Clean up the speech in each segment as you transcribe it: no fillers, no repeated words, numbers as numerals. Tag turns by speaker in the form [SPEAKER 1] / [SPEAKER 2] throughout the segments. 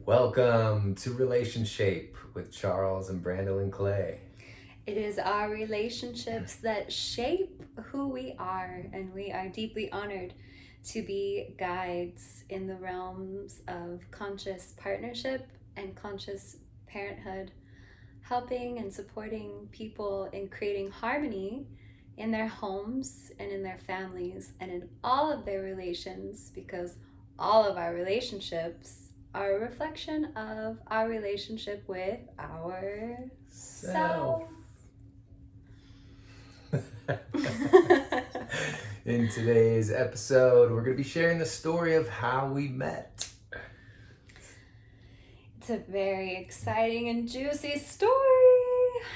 [SPEAKER 1] Welcome to Relationship with Charles and Brandolyn Clay.
[SPEAKER 2] It is our relationships that shape who we are, and we are deeply honored to be guides in the realms of conscious partnership and conscious parenthood, helping and supporting people in creating harmony in their homes and in their families and in all of their relations, because all of our relationships are a reflection of our relationship with
[SPEAKER 1] Self.
[SPEAKER 2] ourself.
[SPEAKER 1] In today's episode, we're going to be sharing the story of how we met.
[SPEAKER 2] It's a very exciting and juicy story,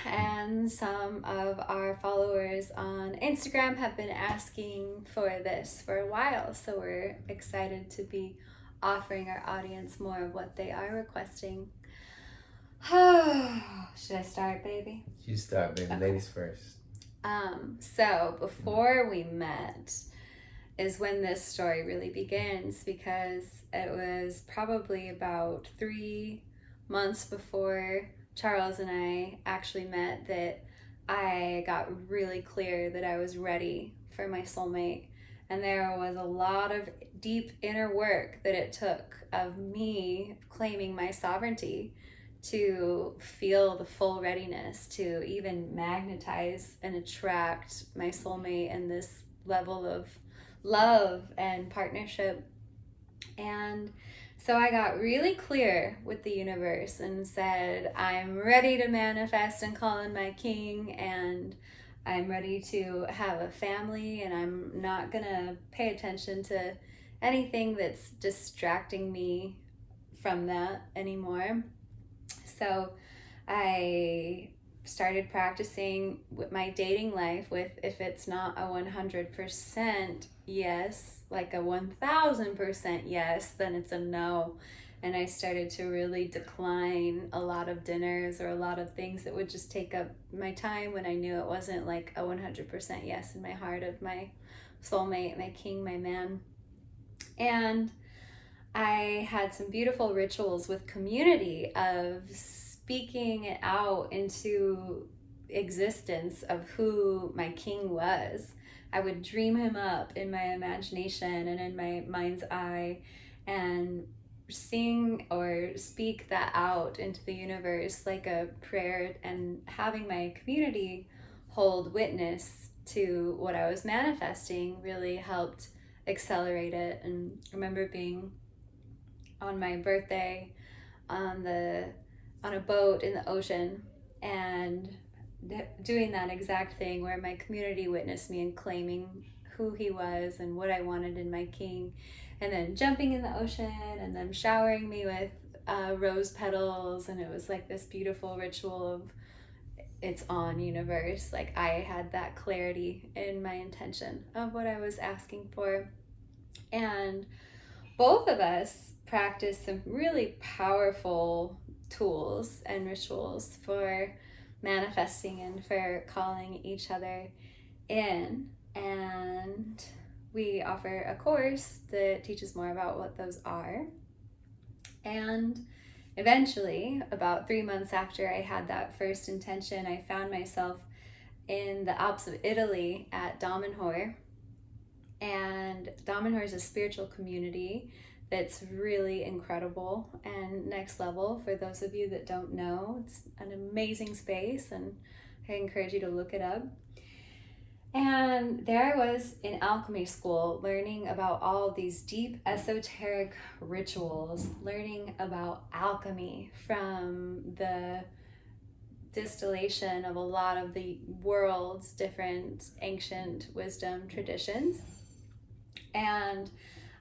[SPEAKER 2] and some of our followers on Instagram have been asking for this for a while, so we're excited to be offering our audience more of what they are requesting. Should I start, baby?
[SPEAKER 1] You start, baby.
[SPEAKER 2] Okay.
[SPEAKER 1] Ladies first.
[SPEAKER 2] So before we met is when this story really begins, because it was probably about 3 months before Charles and I actually met that I got really clear that I was ready for my soulmate. And there was a lot of deep inner work that it took of me claiming my sovereignty to feel the full readiness to even magnetize and attract my soulmate and this level of love and partnership. And so I got really clear with the universe and said, I'm ready to manifest and call in my king, and I'm ready to have a family, and I'm not gonna pay attention to anything that's distracting me from that anymore. So I started practicing with my dating life with, if it's not a 100% yes, like a 1000% yes, then it's a no. And I started to really decline a lot of dinners or a lot of things that would just take up my time when I knew it wasn't like a 100% yes in my heart of my soulmate, my king, my man. And I had some beautiful rituals with community of speaking it out into existence of who my king was. I would dream him up in my imagination and in my mind's eye and sing or speak that out into the universe like a prayer, and having my community hold witness to what I was manifesting really helped accelerate it. And I remember being on my birthday on a boat in the ocean and doing that exact thing where my community witnessed me and claiming who he was and what I wanted in my king, and then jumping in the ocean and then showering me with rose petals. And it was like this beautiful ritual of, it's on, universe. Like, I had that clarity in my intention of what I was asking for. And both of us practice some really powerful tools and rituals for manifesting and for calling each other in. And we offer a course that teaches more about what those are. And eventually, about 3 months after I had that first intention, I found myself in the Alps of Italy at Damanhur. And Damanhur is a spiritual community that's really incredible and next level. For those of you that don't know, it's an amazing space, and I encourage you to look it up. And there I was in alchemy school, learning about all these deep esoteric rituals, learning about alchemy from the distillation of a lot of the world's different ancient wisdom traditions. And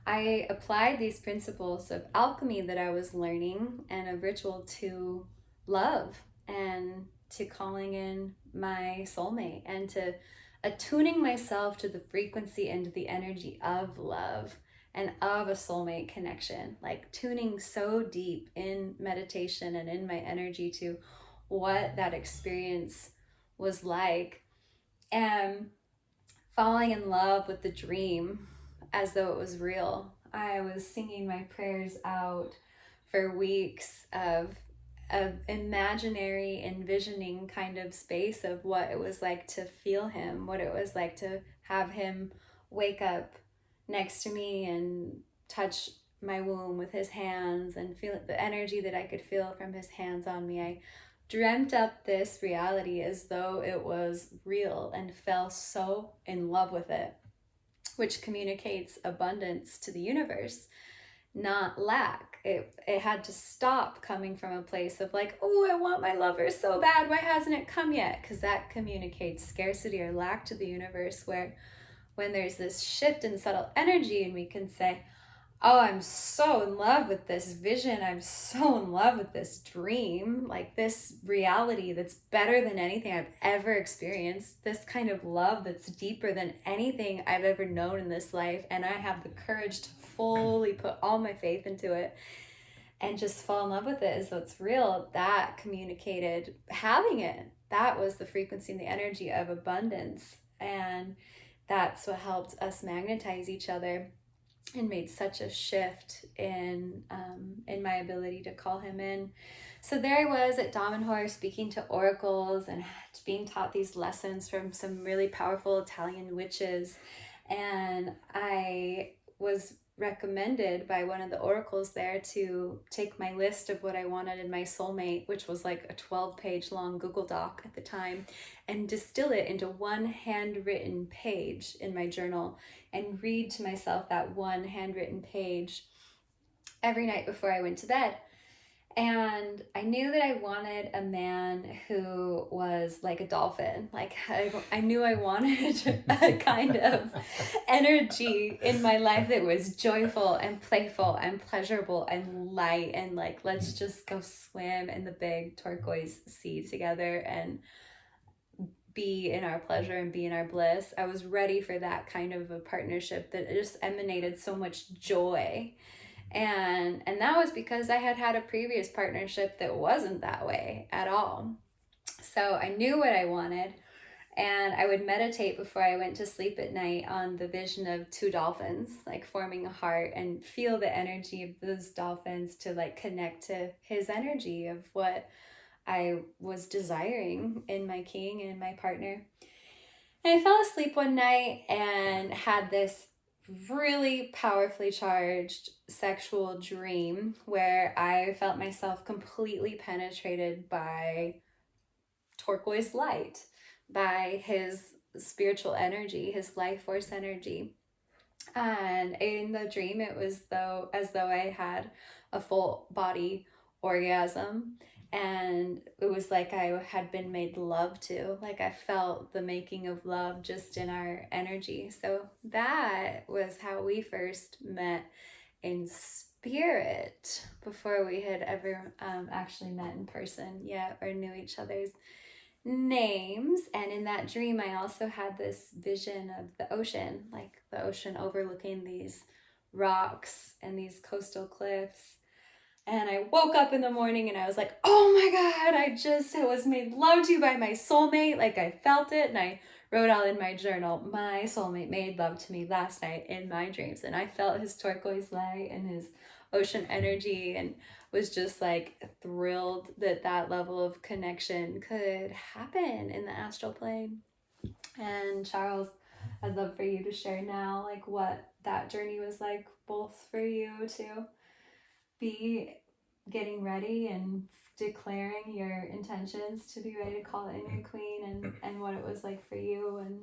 [SPEAKER 2] I applied these principles of alchemy that I was learning and of ritual to love, and to calling in my soulmate, and to attuning myself to the frequency and the energy of love and of a soulmate connection, like tuning so deep in meditation and in my energy to what that experience was like, and falling in love with the dream as though it was real. I was singing my prayers out for weeks of imaginary envisioning kind of space of what it was like to feel him, what it was like to have him wake up next to me and touch my womb with his hands and feel the energy that I could feel from his hands on me. I dreamt up this reality as though it was real and fell so in love with it, which communicates abundance to the universe, not lack. It had to stop coming from a place of like, oh, I want my lover so bad. Why hasn't it come yet? Because that communicates scarcity or lack to the universe, where when there's this shift in subtle energy and we can say, oh, I'm so in love with this vision. I'm so in love with this dream, like this reality that's better than anything I've ever experienced, this kind of love that's deeper than anything I've ever known in this life. And I have the courage to fully put all my faith into it and just fall in love with it as though it's real. That communicated having it. That was the frequency and the energy of abundance. And that's what helped us magnetize each other and made such a shift in my ability to call him in. So there I was at Davenhor speaking to oracles and being taught these lessons from some really powerful Italian witches. And I was recommended by one of the oracles there to take my list of what I wanted in my soulmate, which was like a 12-page long Google Doc at the time, and distill it into one handwritten page in my journal and read to myself that one handwritten page every night before I went to bed. And I knew that I wanted a man who was like a dolphin. Like I knew I wanted a kind of energy in my life that was joyful and playful and pleasurable and light and like, let's just go swim in the big turquoise sea together and be in our pleasure and be in our bliss. I was ready for that kind of a partnership that just emanated so much joy. And that was because I had a previous partnership that wasn't that way at all. So I knew what I wanted, and I would meditate before I went to sleep at night on the vision of two dolphins like forming a heart, and feel the energy of those dolphins to like connect to his energy of what I was desiring in my king and in my partner. And I fell asleep one night and had this really powerfully charged sexual dream where I felt myself completely penetrated by turquoise light, by his spiritual energy, his life force energy. And in the dream, it was as though I had a full body orgasm, and it was like I had been made love to, like I felt the making of love just in our energy. So that was how we first met in spirit, before we had ever actually met in person yet or knew each other's names. And in that dream, I also had this vision of the ocean, like the ocean overlooking these rocks and these coastal cliffs. And I woke up in the morning and I was like, oh my God, I was made love to by my soulmate. Like I felt it. And I wrote out in my journal, my soulmate made love to me last night in my dreams. And I felt his turquoise light and his ocean energy, and was just like thrilled that that level of connection could happen in the astral plane. And Charles, I'd love for you to share now, like what that journey was like, both for you to be getting ready and declaring your intentions to be ready to call in your queen, and what it was like for you and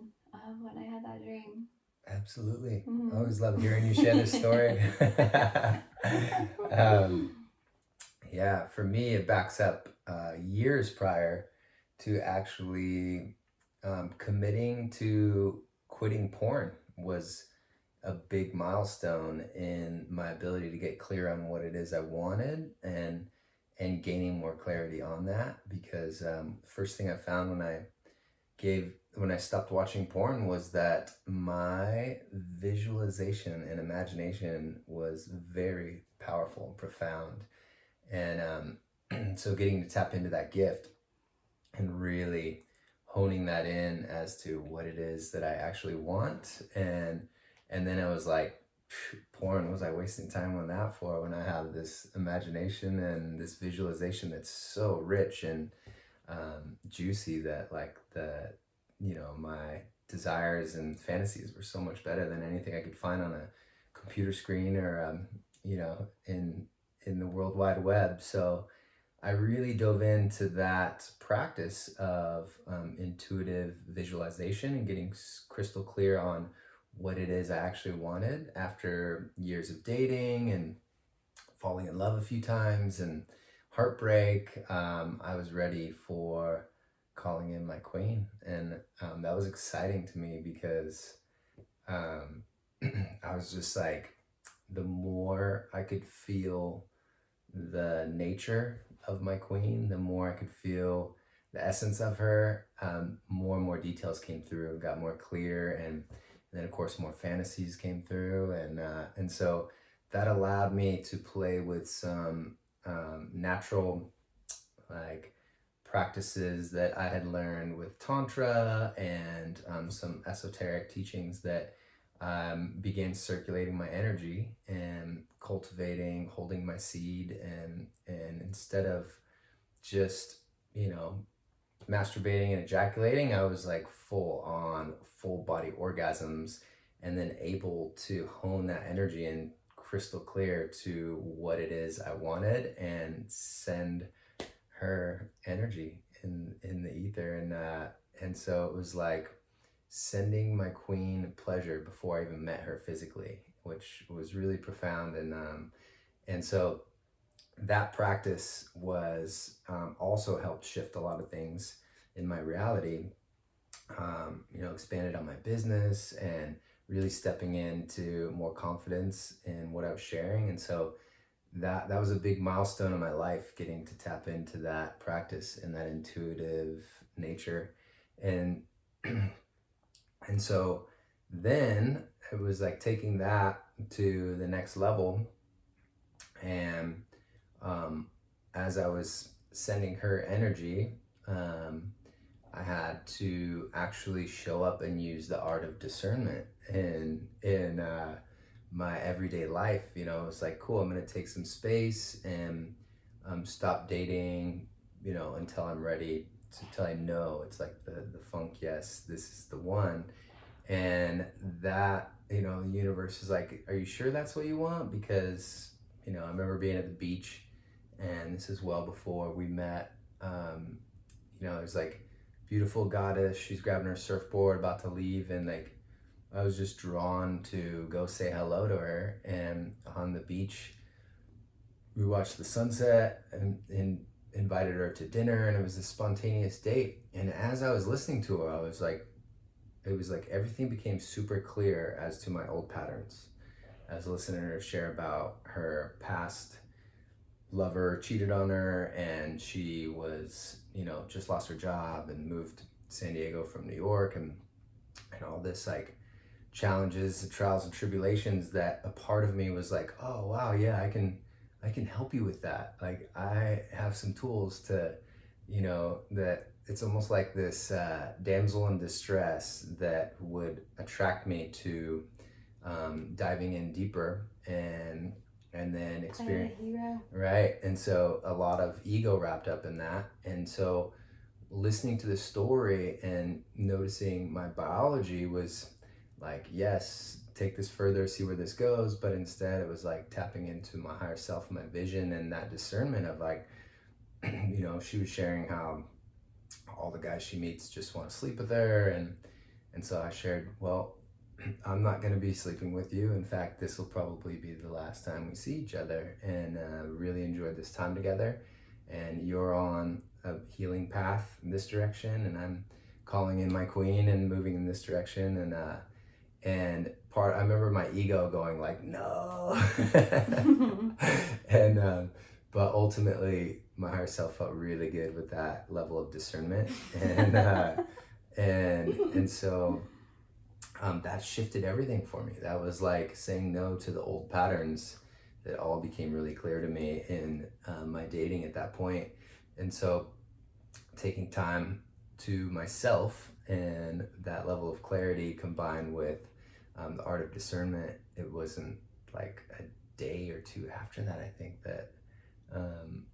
[SPEAKER 2] when I had that dream.
[SPEAKER 1] Absolutely. I always love hearing you share this story. Yeah, for me, it backs up years prior to actually committing to quitting porn. Was a big milestone in my ability to get clear on what it is I wanted, and gaining more clarity on that. Because first thing I found when I stopped watching porn was that my visualization and imagination was very powerful and profound. And so getting to tap into that gift and really honing that in as to what it is that I actually want. And then I was like, porn, was I wasting time on that for when I have this imagination and this visualization that's so rich and juicy that like my desires and fantasies were so much better than anything I could find on a computer screen or in the World Wide Web. So I really dove into that practice of intuitive visualization and getting crystal clear on what it is I actually wanted after years of dating and falling in love a few times and heartbreak. I was ready for calling in my queen, and that was exciting to me because um, I was just like, the more I could feel the nature of my queen, the more I could feel the essence of her, more and more details came through, got more clear, and then of course more fantasies came through, and so that allowed me to play with some natural like practices that I had learned with Tantra and some esoteric teachings that began circulating my energy and cultivating, holding my seed, and instead of just masturbating and ejaculating, I was like full body orgasms, and then able to hone that energy and crystal clear to what it is I wanted and send her energy in the ether, and so it was like sending my queen pleasure before I even met her physically, which was really profound, and so that practice was also helped shift a lot of things in my reality. Expanded on my business and really stepping into more confidence in what I was sharing, and so that was a big milestone in my life, getting to tap into that practice and that intuitive nature, and and so then it was like taking that to the next level, and as I was sending her energy, I had to actually show up and use the art of discernment in my everyday life. It's like, cool, I'm gonna take some space and stop dating, until I'm ready, until I know it's like the funk. Yes, this is the one, and that the universe is like, are you sure that's what you want? Because I remember being at the beach, and this is well before we met. There's like beautiful goddess. She's grabbing her surfboard, about to leave, and like I was just drawn to go say hello to her. And on the beach, we watched the sunset and invited her to dinner, and it was a spontaneous date. And as I was listening to her, it was like everything became super clear as to my old patterns. I was listening to her share about her past lover cheated on her, and she was just lost her job and moved to San Diego from New York, and all this like challenges, trials and tribulations, that a part of me was like, oh wow, yeah, I can help you with that. Like I have some tools to that it's almost like this damsel in distress that would attract me to diving in deeper and then experience, right, and so a lot of ego wrapped up in that, and so listening to the story and noticing my biology was like, yes, take this further, see where this goes, but instead it was like tapping into my higher self, my vision, and that discernment of like she was sharing how all the guys she meets just want to sleep with her, and so I shared, well, I'm not going to be sleeping with you. In fact, this will probably be the last time we see each other, and really enjoyed this time together. And you're on a healing path in this direction, and I'm calling in my queen and moving in this direction. I remember my ego going like, no, and but ultimately my higher self felt really good with that level of discernment, and so that shifted everything for me. That was like saying no to the old patterns that all became really clear to me in my dating at that point. And so taking time to myself and that level of clarity combined with The Art of Discernment, it wasn't like a day or two after that, I think, that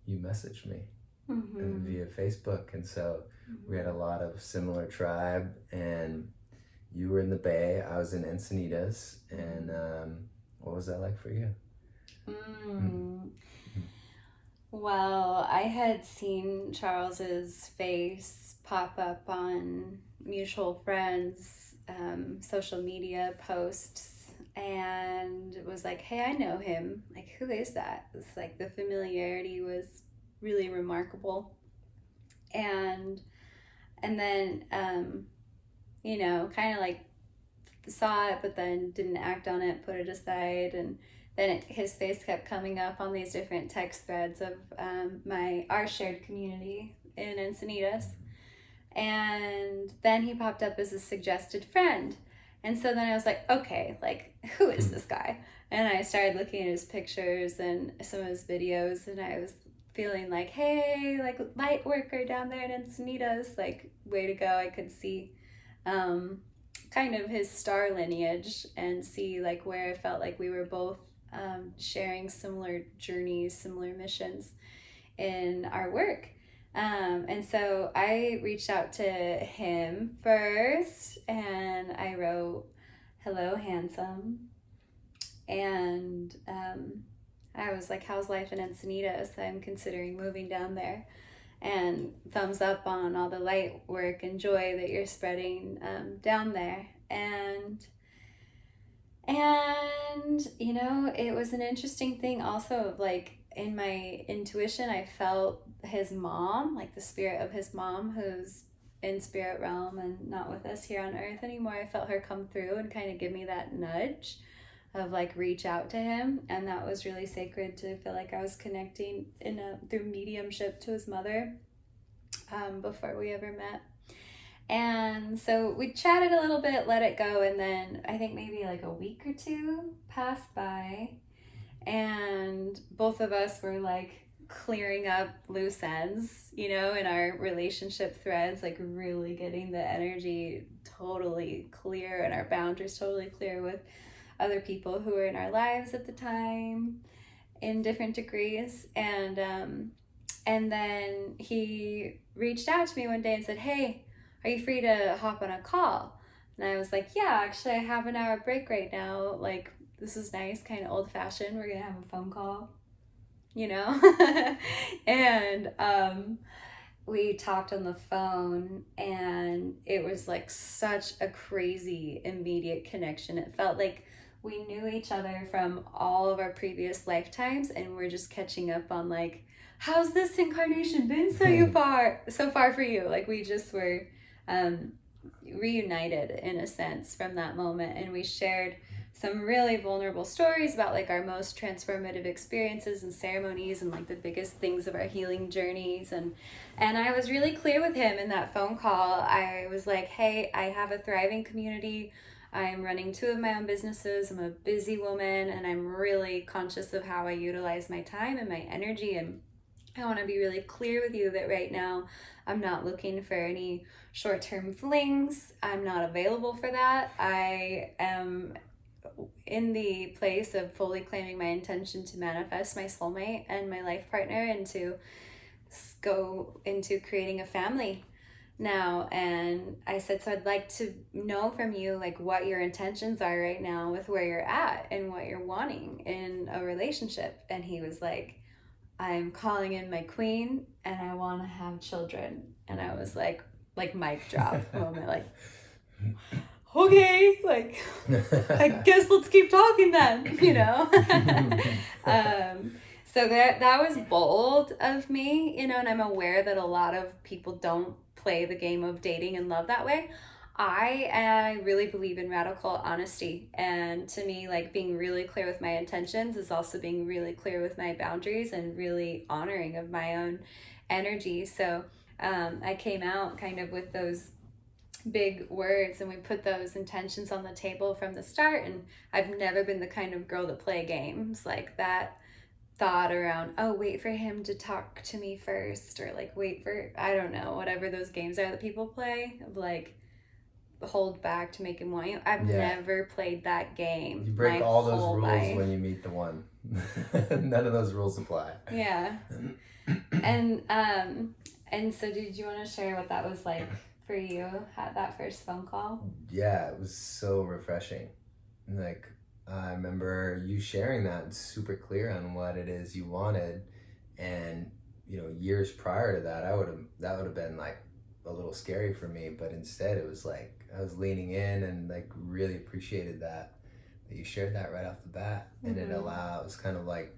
[SPEAKER 1] you messaged me via Facebook. And so we had a lot of similar tribe, and you were in the Bay, I was in Encinitas. And what was that like for you?
[SPEAKER 2] Well, I had seen Charles's face pop up on mutual friends' social media posts, and it was like, hey, I know him. Like, who is that? It's like the familiarity was really remarkable. And then kind of like saw it, but then didn't act on it, put it aside, and then his face kept coming up on these different text threads of our shared community in Encinitas, and then he popped up as a suggested friend, and so then I was like, okay, like who is this guy? And I started looking at his pictures and some of his videos, and I was feeling like, hey, like light worker down there in Encinitas, like way to go. I could see kind of his star lineage and see like where I felt like we were both sharing similar journeys, similar missions in our work. And so I reached out to him first, and I wrote, hello, handsome. And I was like, how's life in Encinitas? I'm considering moving down there. And thumbs up on all the light work and joy that you're spreading down there. And it was an interesting thing also of like, in my intuition, I felt his mom, like the spirit of his mom, who's in spirit realm and not with us here on earth anymore. I felt her come through and kind of give me that nudge of like reach out to him, and that was really sacred to feel like I was connecting through mediumship to his mother before we ever met. And so we chatted a little bit, let it go, and then I think maybe like a week or two passed by, and both of us were like clearing up loose ends, in our relationship threads, like really getting the energy totally clear and our boundaries totally clear with other people who were in our lives at the time in different degrees. And then he reached out to me one day and said, hey, are you free to hop on a call? And I was like, yeah, actually I have an hour break right now. Like, this is nice, kind of old fashioned. We're gonna have a phone call, and we talked on the phone, and it was like such a crazy immediate connection. It felt like we knew each other from all of our previous lifetimes, and we're just catching up on like, how's this incarnation been so far for you? Like, we just were reunited in a sense from that moment, and we shared some really vulnerable stories about like our most transformative experiences and ceremonies and like the biggest things of our healing journeys. And I was really clear with him in that phone call. I was like, hey, I have a thriving community. I'm running 2 of my own businesses. I'm a busy woman, and I'm really conscious of how I utilize my time and my energy. And I want to be really clear with you that right now I'm not looking for any short-term flings. I'm not available for that. I am in the place of fully claiming my intention to manifest my soulmate and my life partner, and to go into creating a family now. And I said, so I'd like to know from you like what your intentions are right now with where you're at and what you're wanting in a relationship. And he was like, I'm calling in my queen and I want to have children. And I was like mic drop moment, like, okay, like, I guess let's keep talking then, So that was bold of me, and I'm aware that a lot of people don't play the game of dating and love that way. I really believe in radical honesty, and to me, like, being really clear with my intentions is also being really clear with my boundaries and really honoring of my own energy. So I came out kind of with those big words, and we put those intentions on the table from the start. And I've never been the kind of girl to play games like that. Thought around, oh, wait for him to talk to me first, or like wait for, I don't know, whatever those games are that people play of like, hold back to make him want you. I've never played that game.
[SPEAKER 1] You break all those rules
[SPEAKER 2] life.
[SPEAKER 1] when you meet the one. None of those rules apply.
[SPEAKER 2] Yeah. And so did you want to share what that was like for you at that first phone call?
[SPEAKER 1] Yeah, it was so refreshing. Like, I remember you sharing that super clear on what it is you wanted, and years prior to that, that would have been like a little scary for me, but instead it was like I was leaning in and like really appreciated that you shared that right off the bat. And it was kind of like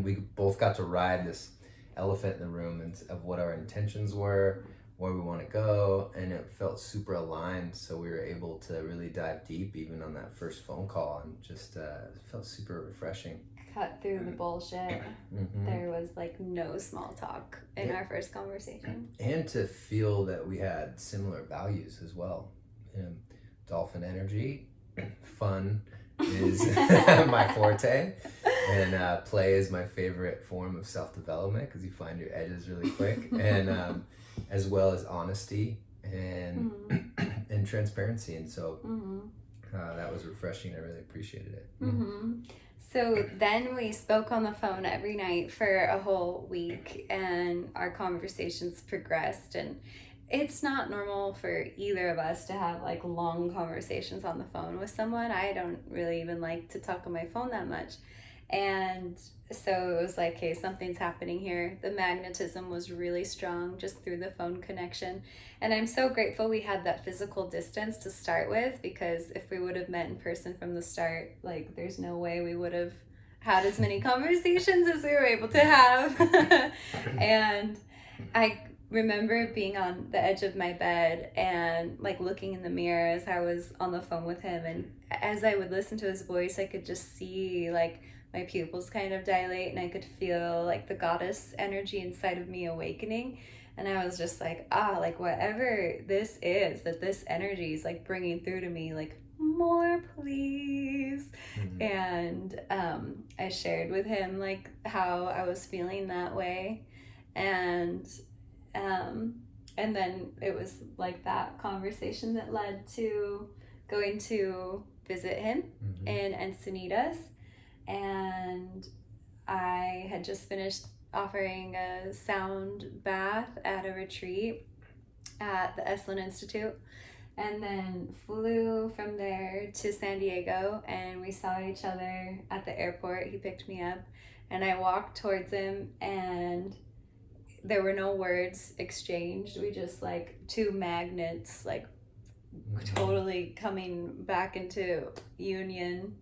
[SPEAKER 1] we both got to ride this elephant in the room and of what our intentions were, where we want to go, and it felt super aligned, so we were able to really dive deep even on that first phone call, and just it felt super refreshing.
[SPEAKER 2] Cut through the bullshit. There was like no small talk in our first conversation,
[SPEAKER 1] and to feel that we had similar values as well. Dolphin energy, fun is my forte, and play is my favorite form of self-development because you find your edges really quick, and as well as honesty and and transparency, and so that was refreshing. I really appreciated it.
[SPEAKER 2] So then we spoke on the phone every night for a whole week, and our conversations progressed, and it's not normal for either of us to have like long conversations on the phone with someone. I don't really even like to talk on my phone that much. And so it was like, hey, something's happening here. The magnetism was really strong just through the phone connection. And I'm so grateful we had that physical distance to start with, because if we would have met in person from the start, like there's no way we would have had as many conversations as we were able to have. And I remember being on the edge of my bed and like looking in the mirror as I was on the phone with him. And as I would listen to his voice, I could just see like my pupils kind of dilate, and I could feel like the goddess energy inside of me awakening. And I was just like, like whatever this is, that this energy is like bringing through to me, like more please. And I shared with him like how I was feeling that way, and then it was like that conversation that led to going to visit him in Encinitas. And I had just finished offering a sound bath at a retreat at the Esalen Institute, and then flew from there to San Diego, and we saw each other at the airport. He picked me up, and I walked towards him, and there were no words exchanged. We just like two magnets, like totally coming back into union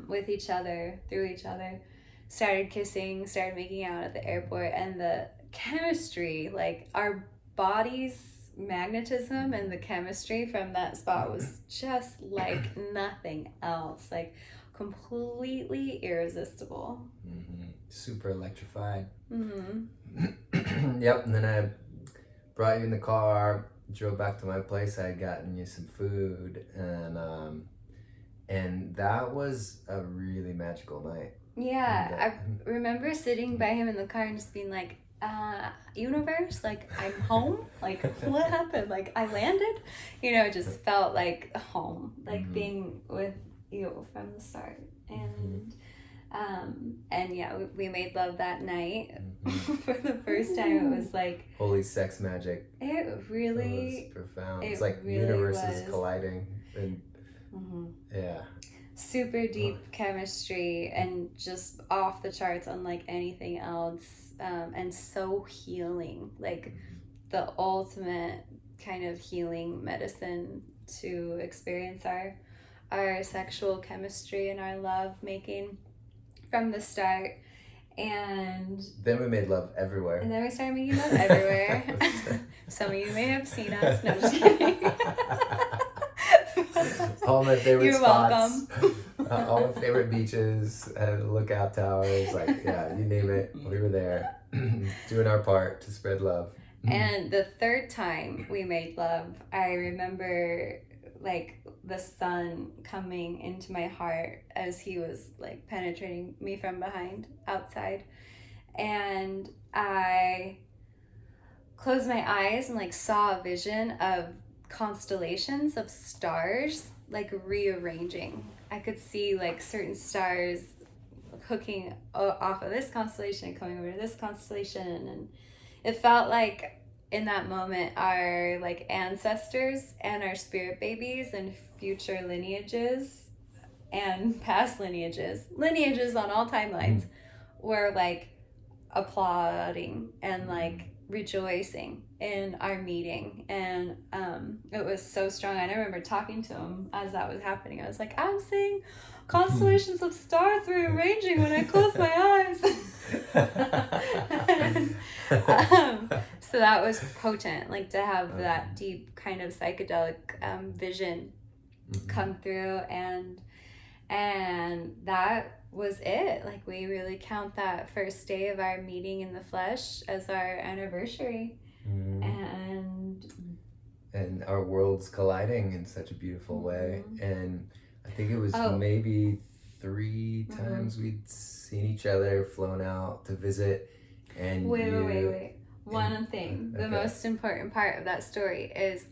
[SPEAKER 2] with each other, through each other, started kissing, started making out at the airport. And the chemistry, like our bodies' magnetism and the chemistry from that spot was just like nothing else, like completely irresistible.
[SPEAKER 1] Super electrified. Yep. And then I brought you in the car, drove back to my place. I had gotten you some food, and that was a really magical night.
[SPEAKER 2] Yeah, I remember sitting by him in the car and just being like, universe, like I'm home, like what happened, like I landed, it just felt like home, like being with you from the start. And yeah, we made love that night. For the first time. It was like
[SPEAKER 1] holy sex magic.
[SPEAKER 2] It really
[SPEAKER 1] was profound. It's like really universes colliding, and yeah, super deep
[SPEAKER 2] chemistry and just off the charts, unlike anything else, and so healing, like the ultimate kind of healing medicine to experience our sexual chemistry and our love making from the start. And
[SPEAKER 1] then we made love everywhere.
[SPEAKER 2] And then we started making love everywhere. Some of you may have seen us. No, just kidding.
[SPEAKER 1] All my favorite
[SPEAKER 2] You're
[SPEAKER 1] spots.
[SPEAKER 2] Welcome.
[SPEAKER 1] All my favorite beaches and lookout towers. Like, yeah, you name it. We were there doing our part to spread love.
[SPEAKER 2] And the third time we made love, I remember like the sun coming into my heart as he was like penetrating me from behind outside, and I closed my eyes and like saw a vision of constellations of stars like rearranging. I could see like certain stars hooking off of this constellation and coming over to this constellation, and it felt like in that moment our like ancestors and our spirit babies and future lineages and past lineages on all timelines were like applauding and like rejoicing in our meeting. And it was so strong. I remember talking to him as that was happening. I was like, I'm seeing constellations of stars rearranging when I close my eyes. And, so that was potent, like to have that deep kind of psychedelic vision come through, and that was it. Like we really count that first day of our meeting in the flesh as our anniversary.
[SPEAKER 1] And our worlds colliding in such a beautiful way. And I think it was maybe 3 times we'd seen each other, flown out to visit. And
[SPEAKER 2] wait. One thing, the most important part of that story is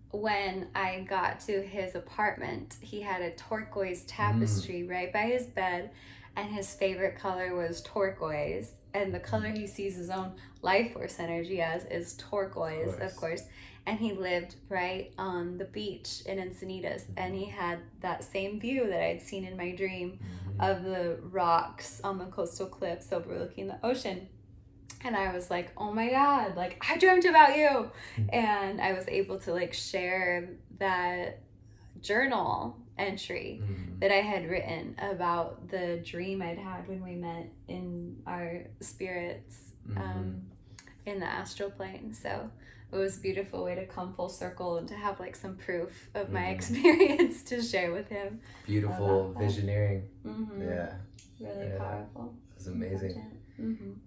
[SPEAKER 2] when I got to his apartment, he had a turquoise tapestry right by his bed, and his favorite color was turquoise, and the color he sees his own life force energy as is turquoise, of course. And he lived right on the beach in Encinitas, and he had that same view that I'd seen in my dream of the rocks on the coastal cliffs overlooking the ocean. And I was like, oh my God, like I dreamt about you. And I was able to like share that journal entry that I had written about the dream I'd had when we met in our spirits in the astral plane. So it was a beautiful way to come full circle and to have like some proof of my experience to share with him.
[SPEAKER 1] Beautiful visioneering. Yeah.
[SPEAKER 2] Really powerful.
[SPEAKER 1] It was amazing.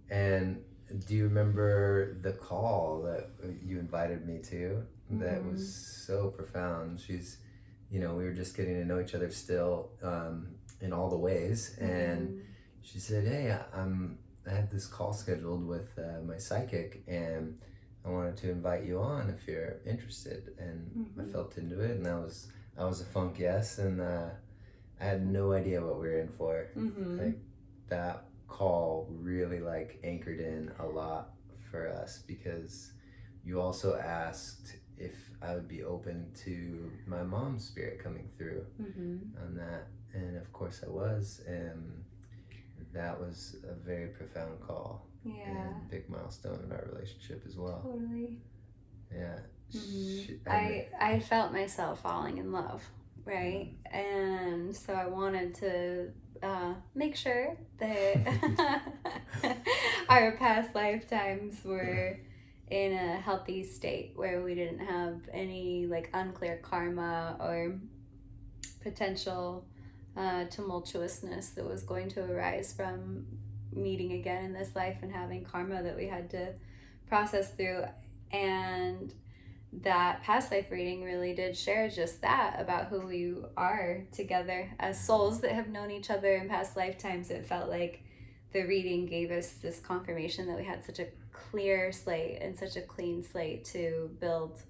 [SPEAKER 1] And do you remember the call that you invited me to? That was so profound. She's, we were just getting to know each other still in all the ways. And she said, hey, I have this call scheduled with my psychic, and I wanted to invite you on if you're interested. And I felt into it, and I was a funk yes, and I had no idea what we were in for. Like that call really like anchored in a lot for us, because you also asked if I would be open to my mom's spirit coming through on that, and of course I was, and that was a very profound call. And big milestone in our relationship as well.
[SPEAKER 2] Totally.
[SPEAKER 1] Yeah.
[SPEAKER 2] I felt myself falling in love, right? And so I wanted to make sure that our past lifetimes were in a healthy state where we didn't have any like unclear karma or potential tumultuousness that was going to arise from meeting again in this life and having karma that we had to process through. And that past life reading really did share just that about who we are together as souls that have known each other in past lifetimes. It felt like the reading gave us this confirmation that we had such a clear slate and such a clean slate to build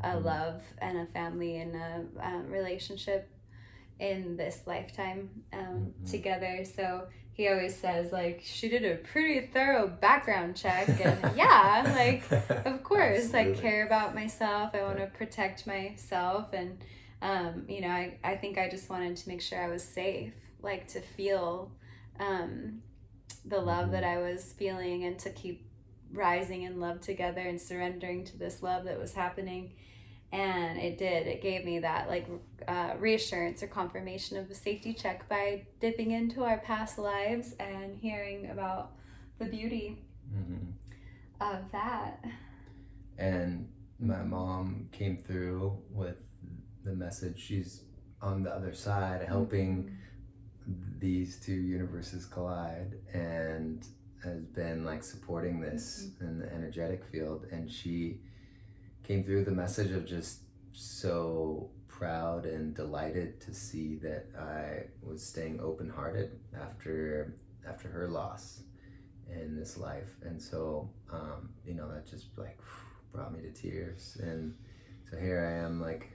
[SPEAKER 2] a love and a family and a relationship in this lifetime together. So he always says, like, she did a pretty thorough background check. And yeah, like, of course, I care about myself. I want to protect myself. And, I think I just wanted to make sure I was safe, like to feel the love that I was feeling and to keep rising in love together and surrendering to this love that was happening. And it did. It gave me that like reassurance or confirmation of a safety check by dipping into our past lives and hearing about the beauty of that.
[SPEAKER 1] And my mom came through with the message. She's on the other side helping these two universes collide, and has been like supporting this in the energetic field. And she came through the message of just so proud and delighted to see that I was staying open-hearted after her loss in this life. And so that just like brought me to tears. And So here I am, like,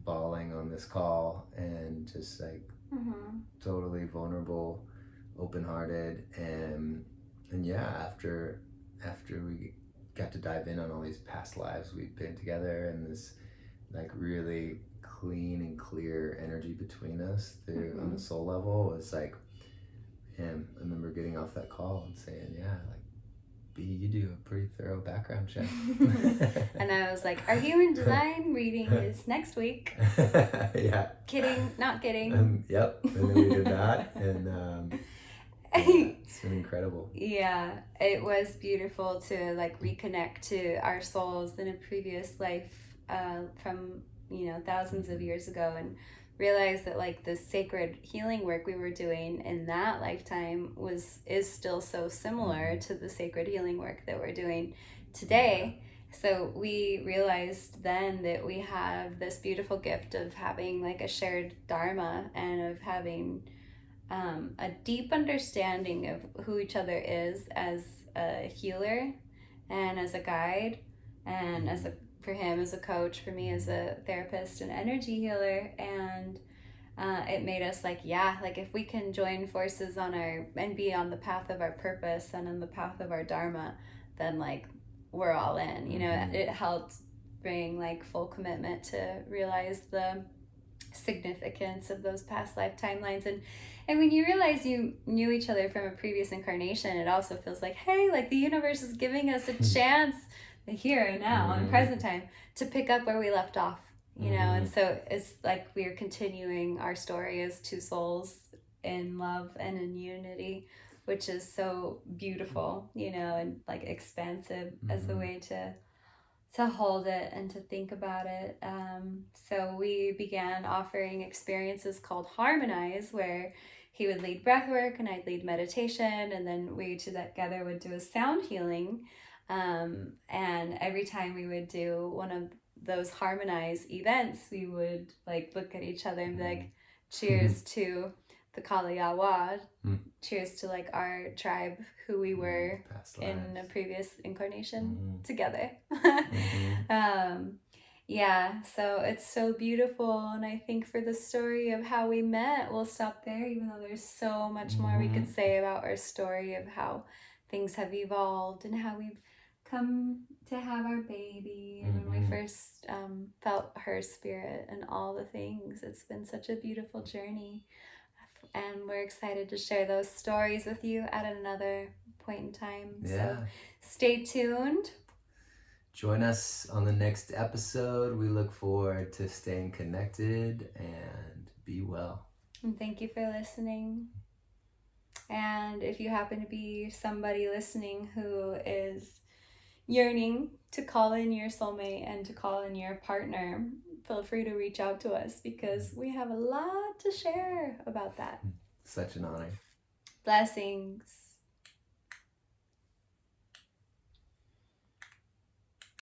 [SPEAKER 1] bawling on this call and just like totally vulnerable, open-hearted, and yeah, after we got to dive in on all these past lives we've been together, and this like really clean and clear energy between us through on the soul level, was like, man, I remember getting off that call and saying, yeah, like, B, you do a pretty thorough background check.
[SPEAKER 2] And I was like, our human design reading is next week.
[SPEAKER 1] Yeah.
[SPEAKER 2] Kidding, not kidding.
[SPEAKER 1] Yep. And then we did that, and yeah, it's been incredible.
[SPEAKER 2] Yeah, it was beautiful to like reconnect to our souls in a previous life from, you know, thousands of years ago, and realize that like the sacred healing work we were doing in that lifetime is still so similar to the sacred healing work that we're doing today. So we realized then that we have this beautiful gift of having like a shared dharma, and of having a deep understanding of who each other is as a healer and as a guide, and as a, for him as a coach, for me as a therapist and energy healer. And it made us like, yeah, like if we can join forces on our and be on the path of our purpose and on the path of our dharma, then like we're all in, you know. It helped bring like full commitment to realize the significance of those past life timelines. And when you realize you knew each other from a previous incarnation, it also feels like, hey, like the universe is giving us a chance, the here and now and present time, to pick up where we left off, you know. And so it's like we're continuing our story as two souls in love and in unity, which is so beautiful, you know, and like expansive as the way to hold it and to think about it. So we began offering experiences called Harmonize, where he would lead breathwork and I'd lead meditation, and then we together would do a sound healing. And every time we would do one of those Harmonize events, we would like look at each other and be like, cheers to the Kalayawa, cheers to like our tribe, who we were in a previous incarnation together. Yeah, so it's so beautiful. And I think for the story of how we met, we'll stop there, even though there's so much more we could say about our story of how things have evolved and how we've come to have our baby, and when we first felt her spirit and all the things. It's been such a beautiful journey, and we're excited to share those stories with you at another point in time. So stay tuned.
[SPEAKER 1] Join us on the next episode. We look forward to staying connected, and be well.
[SPEAKER 2] And thank you for listening. And if you happen to be somebody listening who is yearning to call in your soulmate and to call in your partner, feel free to reach out to us, because we have a lot to share about that.
[SPEAKER 1] Such an honor.
[SPEAKER 2] Blessings.